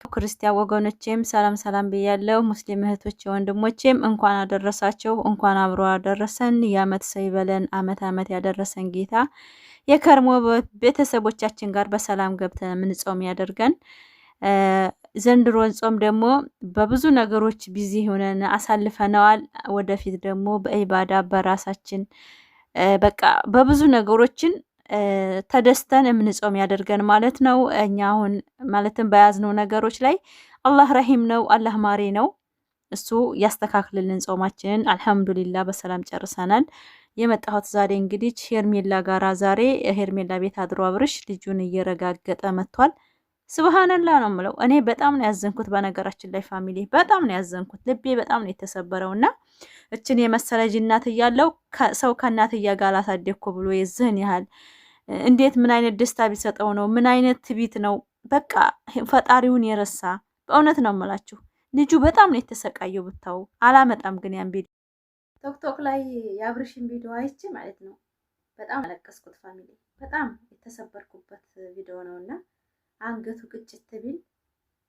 ክርስቲያን ወገኖቼም ሰላም ሰላም ብያለሁ። ሙስሊም እህቶቼ ወንድሞቼም እንኳን አደረሳችሁ፣ እንኳን አብሮ አደረሰን። የአመት ሰው ይበለን፣ አመት አመት ያደረሰን ጌታ የከርሞ ቤተሰቦቻችን ጋር በሰላም ገብተን የምንጾም ያደርገን። ዘንድሮን ጾም ደግሞ በብዙ ነገሮች ቢዚ ሆነን አሳልፈነዋል። ወደፊት ደግሞ በኢባዳ በራሳችን በቃ በብዙ ነገሮችን ተደስተን የምንጾም ያደርገን ማለት ነው። እኛ አሁን ማለትም በያዝነው ነገሮች ላይ አላህ ረሂም ነው፣ አላህ ማሪ ነው። እሱ ያስተካክልልን ጾማችንን። አልሐምዱሊላህ በሰላም ጨርሰናል። የመጣሁት ዛሬ እንግዲህ ሄርሜላ ጋራ ዛሬ ሄርሜላ ቤት አድሮ አብርሽ ልጁን እየረጋገጠ መጥቷል። ስብሃንላህ ነው የምለው። እኔ በጣም ነው ያዘንኩት። በነገራችን ላይ ፋሚሊ በጣም ነው ያዘንኩት። ልቤ በጣም ነው የተሰበረውና እችን የመሰለጅ እናት እያለው ሰው ከእናትያ ጋር አላሳደግኩ ብሎ የዝህን ያህል እንዴት ምን አይነት ደስታ ቢሰጠው ነው? ምን አይነት ትቢት ነው? በቃ ፈጣሪውን የረሳ በእውነት ነው የምላችሁ። ልጁ በጣም ነው የተሰቃየው ብታው። አላመጣም ግን ያን ቪዲዮ ቶክቶክ ላይ የአብርሽን ቪዲዮ አይቼ ማለት ነው በጣም አለቀስኩት ፋሚሊ። በጣም የተሰበርኩበት ቪዲዮ ነውና አንገቱ ቅጭት ቢል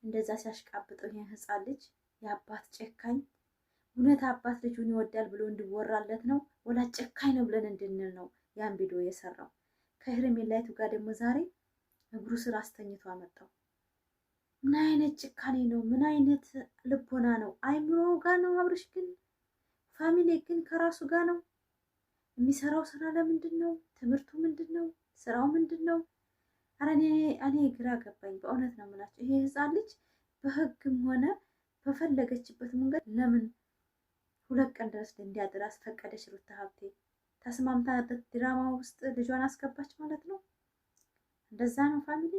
እንደዛ ሲያሽቃብጠው ይሄን ህፃን ልጅ የአባት ጨካኝ። እውነት አባት ልጁን ይወዳል ብሎ እንዲወራለት ነው ወላ ጨካኝ ነው ብለን እንድንል ነው ያን ቪዲዮ የሰራው። ከሄርሜላይቱ ጋር ደግሞ ዛሬ እግሩ ስር አስተኝቶ አመጣው። ምን አይነት ጭካኔ ነው? ምን አይነት ልቦና ነው? አይምሮው ጋር ነው አብርሽ ግን ፋሚሊ ግን ከራሱ ጋር ነው የሚሰራው። ስራ ለምንድን ነው? ትምህርቱ ምንድን ነው? ስራው ምንድን ነው? አረ እኔ ግራ ገባኝ በእውነት ነው የምላቸው። ይሄ ህፃን ልጅ በህግም ሆነ በፈለገችበት መንገድ ለምን 2 ቀን ድረስ እንዲያድር አስፈቀደች? ሩታ ሀብቴ ተስማምታ ድራማ ውስጥ ልጇን አስገባች ማለት ነው። እንደዛ ነው ፋሚሊ።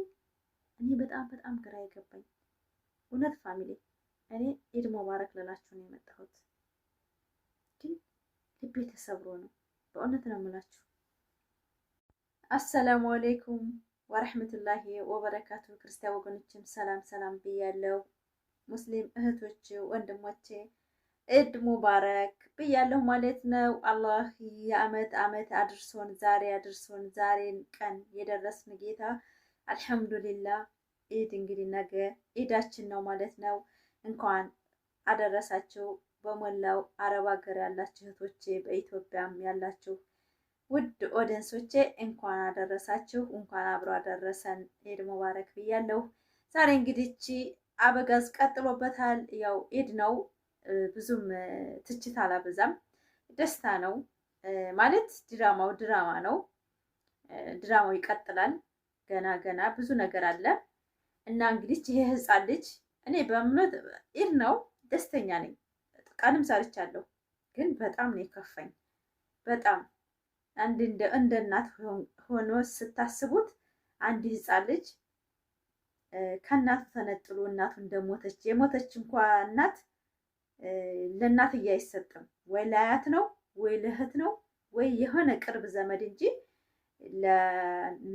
እኔ በጣም ግራ የገባኝ እውነት ፋሚሊ። እኔ ኢድ ሙባረክ ልላችሁ ነው የመጣሁት፣ ግን ልቤ ተሰብሮ ነው በእውነት ነው የምላችሁ። አሰላሙ አለይኩም ወረህመቱላሂ ወበረካቱ። ክርስቲያን ወገኖችም ሰላም ሰላም ብያለሁ። ሙስሊም እህቶች ወንድሞቼ ኢድ ሙባረክ ብያለሁ ማለት ነው። አላህ የአመት አመት አድርሶን ዛሬ አድርሶን ዛሬን ቀን የደረስን ጌታ አልሐምዱሊላህ። ኢድ እንግዲህ ነገ ኢዳችን ነው ማለት ነው። እንኳን አደረሳችሁ በሞላው አረብ ሀገር ያላችሁ እህቶቼ፣ በኢትዮጵያም ያላችሁ ውድ ኦዲየንሶቼ እንኳን አደረሳችሁ፣ እንኳን አብሮ አደረሰን። ኢድ ሙባረክ ብያለሁ። ዛሬ እንግዲህ እቺ አበጋዝ ቀጥሎበታል። ያው ኢድ ነው፣ ብዙም ትችት አላበዛም። ደስታ ነው ማለት ድራማው ድራማ ነው። ድራማው ይቀጥላል። ገና ብዙ ነገር አለ እና እንግዲህ ይሄ ህፃን ልጅ እኔ በእምነት ኢድ ነው ደስተኛ ነኝ። ቀንም ሰርቻለሁ፣ ግን በጣም ነው የከፋኝ። በጣም እንደ እናት ሆኖ ስታስቡት አንድ ህፃን ልጅ ከእናቱ ተነጥሎ እናቱ እንደሞተች የሞተች እንኳን እናት ለእናትዬ አይሰጥም። ወይ ለአያት ነው ወይ ለእህት ነው ወይ የሆነ ቅርብ ዘመድ እንጂ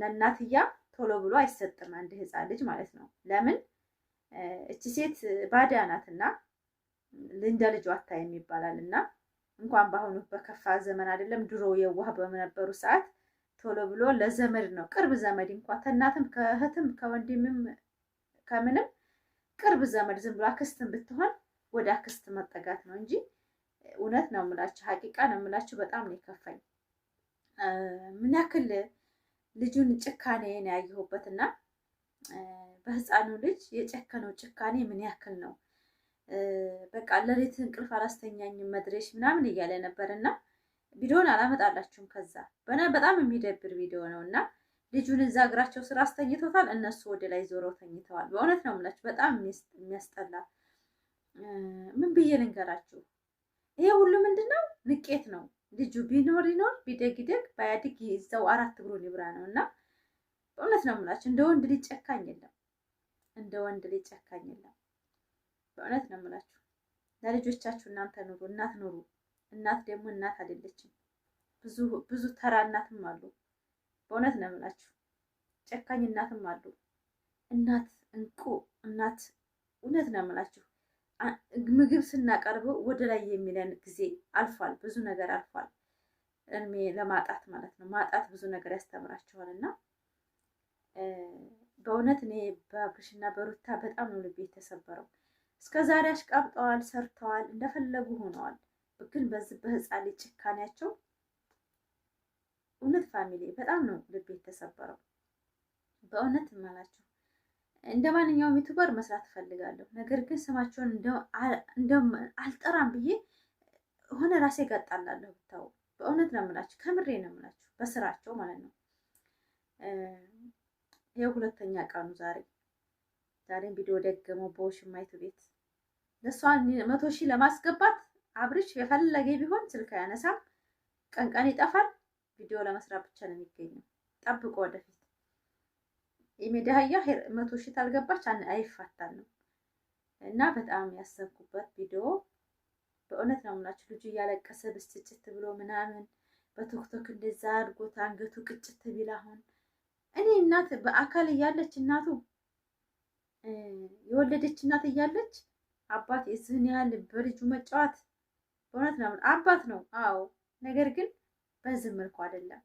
ለእናትያ ቶሎ ብሎ አይሰጥም አንድ ህፃን ልጅ ማለት ነው። ለምን እቺ ሴት ባዳ ናትና እንደ ልጇ አታይም ይባላል። እና እንኳን በአሁኑ በከፋ ዘመን አይደለም ድሮ የዋህ በነበሩ ሰዓት ቶሎ ብሎ ለዘመድ ነው ቅርብ ዘመድ እንኳን ከእናትም ከእህትም ከወንድምም ከምንም ቅርብ ዘመድ ዝም ብሎ አክስትም ብትሆን ወደ አክስት መጠጋት ነው እንጂ እውነት ነው የምላችሁ፣ ሀቂቃ ነው የምላችሁ። በጣም ነው የከፋኝ ምን ያክል ልጁን ጭካኔ ነው ያየሁበትና በህፃኑ ልጅ የጨከነው ጭካኔ ምን ያክል ነው። በቃ ለሌት እንቅልፍ አላስተኛኝም መድረሽ ምናምን እያለ ነበርና ቪዲዮን አላመጣላችሁም። ከዛ በጣም የሚደብር ቪዲዮ ነውና ልጁን እዛ እግራቸው ስራ አስተኝቶታል፣ እነሱ ወደ ላይ ዞረው ተኝተዋል። በእውነት ነው የምላችሁ በጣም የሚያስጠላ። ምን ብዬ ልንገራችሁ? ይሄ ሁሉ ምንድነው? ንቄት ነው። ልጁ ቢኖር ይኖር ቢደግ ይደግ ባያድግ ይዘው 4 እግሩን ይብራ ነው። እና በእውነት ነው የምላችሁ እንደ ወንድ ልጅ ጨካኝ የለም፣ እንደ ወንድ ልጅ ጨካኝ የለም። በእውነት ነው የምላችሁ። ለልጆቻችሁ እናንተ ኑሩ፣ እናት ኑሩ። እናት ደግሞ እናት አይደለችም። ብዙ ተራ እናትም አሉ። በእውነት ነው የምላችሁ ጨካኝ እናትም አሉ። እናት እንቁ እናት። እውነት ነው የምላችሁ ምግብ ስናቀርብ ወደ ላይ የሚለን ጊዜ አልፏል። ብዙ ነገር አልፏል። እድሜ ለማጣት ማለት ነው። ማጣት ብዙ ነገር ያስተምራችኋል። እና በእውነት እኔ በአብርሽና በሩታ በጣም ነው ልቤ የተሰበረው። እስከዛሬ አሽቃብጠዋል፣ ሰርተዋል፣ እንደፈለጉ ሆነዋል። ግን በዚህ በህፃን ልጅ ጭካኔያቸው እውነት ፋሚሊ በጣም ነው ልቤ የተሰበረው። በእውነት እማላችሁ እንደ ማንኛውም ዩቲዩበር መስራት እፈልጋለሁ። ነገር ግን ስማቸውን እንደም አልጠራም ብዬ ሆነ ራሴ ጋጣላለሁ ብታው። በእውነት ነው የምላችሁ፣ ከምሬ ነው የምላችሁ፣ በስራቸው ማለት ነው። ይሄው ሁለተኛ ቀኑ ዛሬም ቪዲዮ ደገመው በውሽማይቱ ቤት ለሷን 100,000 ለማስገባት አብርሽ የፈለገ ቢሆን ስልክ አያነሳም፣ ቀን ይጠፋል። ቪዲዮ ለመስራት ብቻ ነው የሚገኘው። ጠብቆ ወደፊት የሜዳያ 100,000 ታልገባች አይፋታል ነው። እና በጣም ያሰብኩበት ቪዲዮ በእውነት ነው የምላችሁ። ልጁ እያለቀሰ ብስጭት ብሎ ምናምን በቶክቶክ እንደዛ አድርጎት አንገቱ ቅጭት ቢል አሁን እኔ እናት በአካል እያለች እናቱ የወለደች እናት እያለች አባት የዚህን ያህል በልጁ መጫወት በእውነት ነው አባት ነው። አዎ ነገር ግን በዚህ መልኩ አይደለም።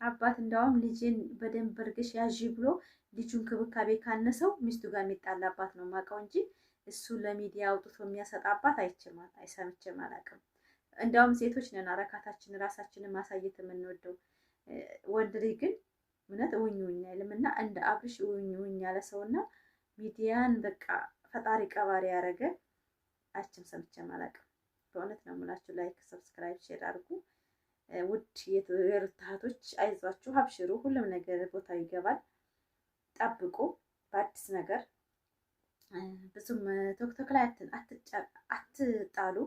አባት እንዳውም ልጅን በደንብ እርግሽ ያዥ ብሎ ልጁን ክብካቤ ካነሰው ሚስቱ ጋር የሚጣላ አባት ነው የማውቀው እንጂ እሱ ለሚዲያ አውጥቶ የሚያሰጣ አባት አይሰምቼም አላውቅም። እንዳውም ሴቶች ነን አረካታችን ራሳችንን ማሳየት የምንወደው። ወንድ ልጅ ግን እውነት ውኝ አይልምና እንደ አብርሽ ውኝ ያለ ሰውና ሚዲያን በቃ ፈጣሪ ቀባሪ ያደረገ አችም ሰምቼም አላውቅም። በእውነት ነው የምላችሁ። ላይክ፣ ሰብስክራይብ፣ ሼር አድርጉ። ውድ የሩታ እህቶች አይዟችሁ፣ አብሽሩ። ሁሉም ነገር ቦታ ይገባል። ጠብቁ። በአዲስ ነገር ብዙም ቶክቶክ ላይ አትጣሉ።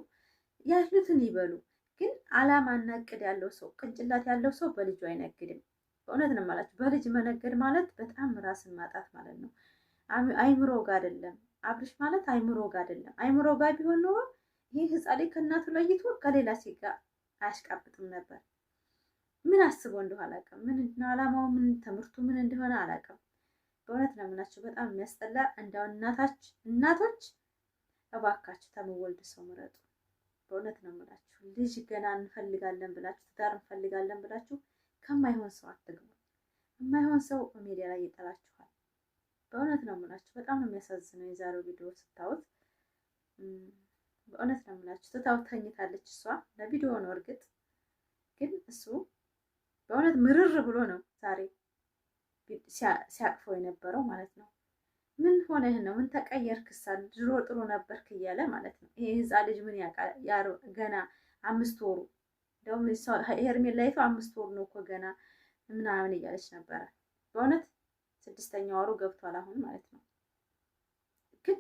ያሉትን ይበሉ። ግን አላማና እቅድ ያለው ሰው ቅንጭላት ያለው ሰው በልጁ አይነግድም። በእውነት ነው የምላችሁ። በልጅ መነገድ ማለት በጣም ራስን ማጣት ማለት ነው። አይምሮ ጋር አይደለም። አብርሽ ማለት አይምሮ ጋር አይደለም። አይምሮ ጋር ቢሆን ኖሮ ይህ ህፃን ልጅ ከእናቱ ለይቶ ከሌላ ሴት ጋር አያሽቃብጥም ነበር። ምን አስቦ እንደሆነ አላውቅም። ምን ነው አላማው፣ ምን ትምህርቱ ምን እንደሆነ አላውቅም። በእውነት ነው የምላችሁ። በጣም የሚያስጠላ። እንዳው እናቶች እባካችሁ ተመወልድ ሰው ምረጡ። በእውነት ነው የምላችሁ። ልጅ ገና እንፈልጋለን ብላችሁ ትዳር እንፈልጋለን ብላችሁ ከማይሆን ሰው አትግቡ። የማይሆን ሰው ሚዲያ ላይ ይጠላችኋል። በእውነት ነው የምላችሁ። በጣም ነው የሚያሳዝነው የዛሬው ቪዲዮ ስታዩት። በእውነት ነው የምላችሁ። ትታው ተኝታለች እሷ። ለቪዲዮ ነው እርግጥ፣ ግን እሱ በእውነት ምርር ብሎ ነው ዛሬ ሲያቅፈው የነበረው ማለት ነው። ምን ሆነህ ነው? ምን ተቀየርክሳ? ድሮ ጥሩ ነበርክ እያለ ማለት ነው። ይሄ ህፃን ልጅ ምን ያውቃል? ገና 5 ወሩ እንደውም ሄርሜላይቱ 5 ወሩ ነው እኮ ገና ምናምን እያለች ነበረ። በእውነት 6ኛ ወሩ ገብቷል አሁን ማለት ነው። ግን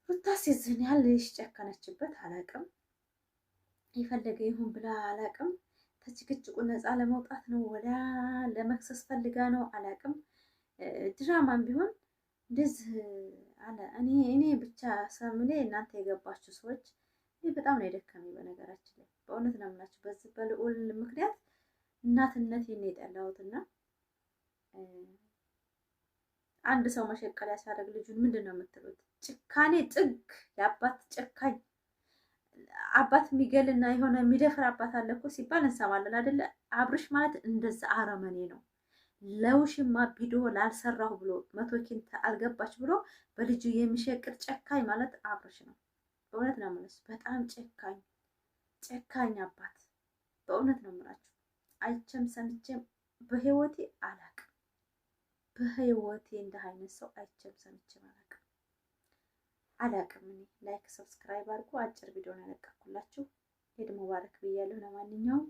ሩታስ የዚህን ያህል ጨከነችበት አላውቅም። የፈለገ ይሁን ብላ አላውቅም። ከጭቅጭቁ ነፃ ለመውጣት ነው ወላ ለመክሰስ ፈልጋ ነው አላውቅም። ድራማም ቢሆን እንደዚህ አለ። እኔ ብቻ ሰምሌ እናንተ የገባችሁ ሰዎች እኔ በጣም ነው የደከመኝ። በነገራችን ላይ በእውነት ነው የምላችሁ። በዚህ በልዑል ምክንያት እናትነቴን ነው የጠላሁትና አንድ ሰው መሸቀል ሲያደርግ ልጁን ምንድን ነው የምትሉት? ጭካኔ ጥግ። የአባት ጨካኝ አባት የሚገልና የሆነ የሚደፍር አባት አለ እኮ ሲባል እንሰማለን አይደለ? አብርሽ ማለት እንደዛ አረመኔ ነው። ለውሽማ ቪዲዮ ላልሰራሁ ብሎ 100,000 አልገባች ብሎ በልጁ የሚሸቅር ጨካኝ ማለት አብርሽ ነው። በእውነት ነው የምልሽ። በጣም ጨካኝ አባት። በእውነት ነው የምላችሁ። አይቼም ሰምቼም በህይወቴ አላቅም። በህይወቴ እንደ አይነት ሰው አይቼም ሰምቼም አላቅም። እኔ ላይክ ሰብስክራይብ አድርጉ። አጭር ቪዲዮ ነው ያለቀኩላችሁ። ኢድ ሙባረክ ብያለሁ። ለማንኛውም